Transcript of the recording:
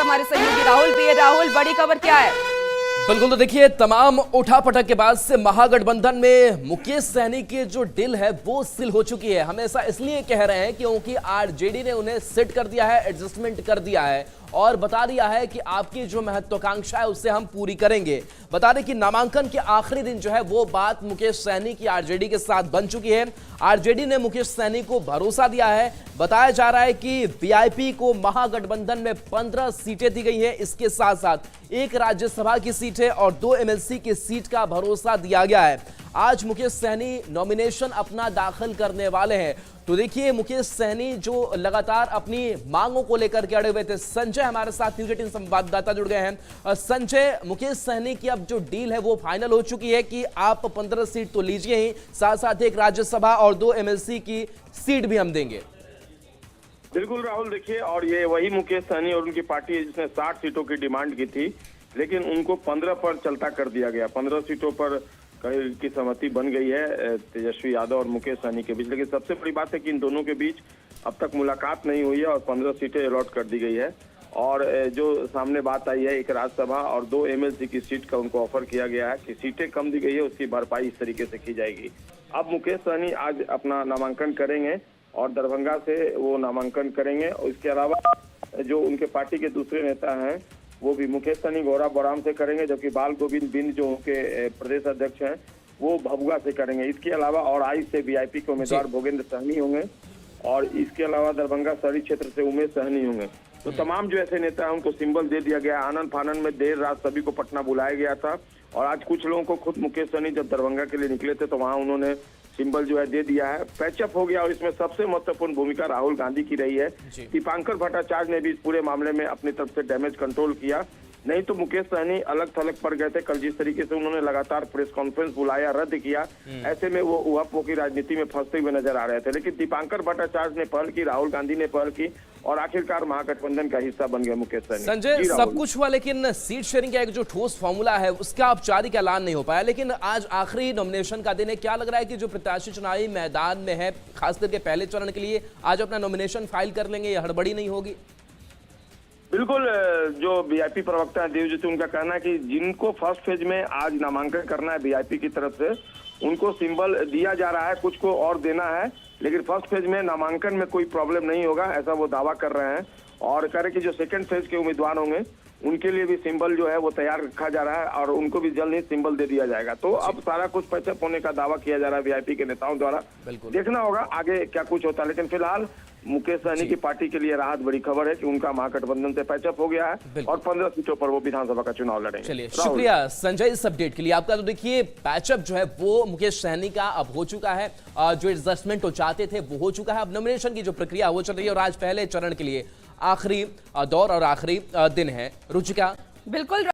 हमारे सहयोगी राहुल भी है। राहुल, बड़ी खबर क्या है? बिल्कुल, तो देखिए, तमाम उठापटक के बाद से महागठबंधन में मुकेश सहनी की जो डील है वो सील हो चुकी है। हम ऐसा इसलिए कह रहे हैं क्योंकि आरजेडी ने उन्हें सेट कर दिया है, एडजस्टमेंट कर दिया है और बता दिया है कि आपकी जो महत्वाकांक्षा है उससे हम पूरी करेंगे। बता दें कि नामांकन के आखिरी दिन जो है वो बात मुकेश सहनी की आरजेडी के साथ बन चुकी है। आरजेडी ने मुकेश सहनी को भरोसा दिया है। बताया जा रहा है कि वीआईपी को महागठबंधन में 15 सीटें दी गई है। इसके साथ साथ एक राज्यसभा की सीट है और 2 एमएलसी की सीट का भरोसा दिया गया है। आज मुकेश सहनी नॉमिनेशन अपना दाखिल करने वाले हैं। तो देखिए, मुकेश सहनी जो लगातार अपनी मांगों को लेकर के अड़े हुए थे। संजय हमारे साथ न्यूज 18 संवाददाता जुड़ गए हैं। संजय, मुकेश सहनी की अब जो डील है वो फाइनल हो चुकी है कि आप 15 सीट तो लीजिए ही, साथ साथ एक राज्यसभा और 2 एमएलसी की सीट भी हम देंगे। बिल्कुल राहुल, देखिए, और ये वही मुकेश सहनी और उनकी पार्टी है जिसने 60 सीटों की डिमांड की थी, लेकिन उनको 15 पर चलता कर दिया गया। 15 सीटों पर की सहमति बन गई है तेजस्वी यादव और मुकेश सहनी के बीच। लेकिन सबसे बड़ी बात है कि इन दोनों के बीच अब तक मुलाकात नहीं हुई है और 15 सीटें अलॉट कर दी गई है। और जो सामने बात आई है, एक राज्यसभा और 2 एमएलसी की सीट का उनको ऑफर किया गया है कि सीटें कम दी गई है, उसकी भरपाई इस तरीके से की जाएगी। अब मुकेश सहनी आज अपना नामांकन करेंगे और दरभंगा से वो नामांकन करेंगे। और इसके अलावा जो उनके पार्टी के दूसरे नेता हैं वो भी मुकेश सहनी गौरा बौराम से करेंगे, जबकि बाल गोविंद बिंद जो उनके प्रदेश अध्यक्ष हैं वो भभुआ से करेंगे। इसके अलावा और आई से वीआईपी के उम्मीदवार भोगेंद्र सहनी होंगे और इसके अलावा दरभंगा शहरी क्षेत्र से उमेश सहनी होंगे। तो तमाम जो ऐसे नेता हैं उनको सिंबल दे दिया गया। आनंद फानन में देर रात सभी को पटना बुलाया गया था और आज कुछ लोगों को खुद मुकेश सहनी जब दरभंगा के लिए निकले थे तो वहां उन्होंने सिंबल जो है दे दिया है। पैचअप हो गया और इसमें सबसे महत्वपूर्ण भूमिका राहुल गांधी की रही है। दीपांकर भट्टाचार्य ने भी इस पूरे मामले में अपनी तरफ से डैमेज कंट्रोल किया। नहीं तो मुकेश सहनी अलग थलग पड़ गए थे। कल जिस तरीके से उन्होंने लगातार प्रेस कॉन्फ्रेंस बुलाया, रद्द किया, ऐसे में वो उहापोह की राजनीति में फंसते हुए नजर आ रहे थे। लेकिन दीपांकर भट्टाचार्य ने पहल की, राहुल गांधी ने पहल की और आखिरकार महागठबंधन का हिस्सा बन गए मुकेश सहनी। संजय, सब कुछ हुआ लेकिन सीट शेयरिंग का एक जो ठोस फॉर्मूला है उसका औपचारिक ऐलान नहीं हो पाया। लेकिन आज आखिरी नॉमिनेशन का दिन है। क्या लग रहा है कि जो प्रत्याशी चुनावी मैदान में है, खासकर के पहले चरण के लिए, आज अपना नॉमिनेशन फाइल कर लेंगे, या हड़बड़ी नहीं होगी? बिल्कुल, जो वीआईपी प्रवक्ता है देवज्योति, उनका कहना है कि जिनको फर्स्ट फेज में आज नामांकन करना है वीआईपी की तरफ से, उनको सिंबल दिया जा रहा है, कुछ को और देना है, लेकिन फर्स्ट फेज में नामांकन में कोई प्रॉब्लम नहीं होगा, ऐसा वो दावा कर रहे हैं। और कह रहे कि जो सेकंड फेज के उम्मीदवार होंगे उनके लिए भी सिंबल जो है वो तैयार रखा जा रहा है और उनको भी जल्द ही सिंबल दे दिया जाएगा। तो अब सारा कुछ पैचअप होने का दावा किया जा रहा है वीआईपी के नेताओं द्वारा। देखना होगा आगे क्या कुछ होता है, लेकिन फिलहाल मुकेश सहनी की पार्टी के लिए राहत बड़ी खबर है कि उनका महागठबंधन से पैचअप हो गया है और 15 सीटों पर वो विधानसभा का चुनाव लड़ेंगे। चलिए, शुक्रिया संजय इस अपडेट के लिए आपका। तो देखिए, पैचअप जो है वो मुकेश सहनी का अब हो चुका है। जो एडजस्टमेंट वो चाहते थे वो हो चुका है। अब नॉमिनेशन की जो प्रक्रिया वो चल रही है और आज पहले चरण के लिए आखिरी दौर और आखिरी दिन है। रुचिका, बिल्कुल।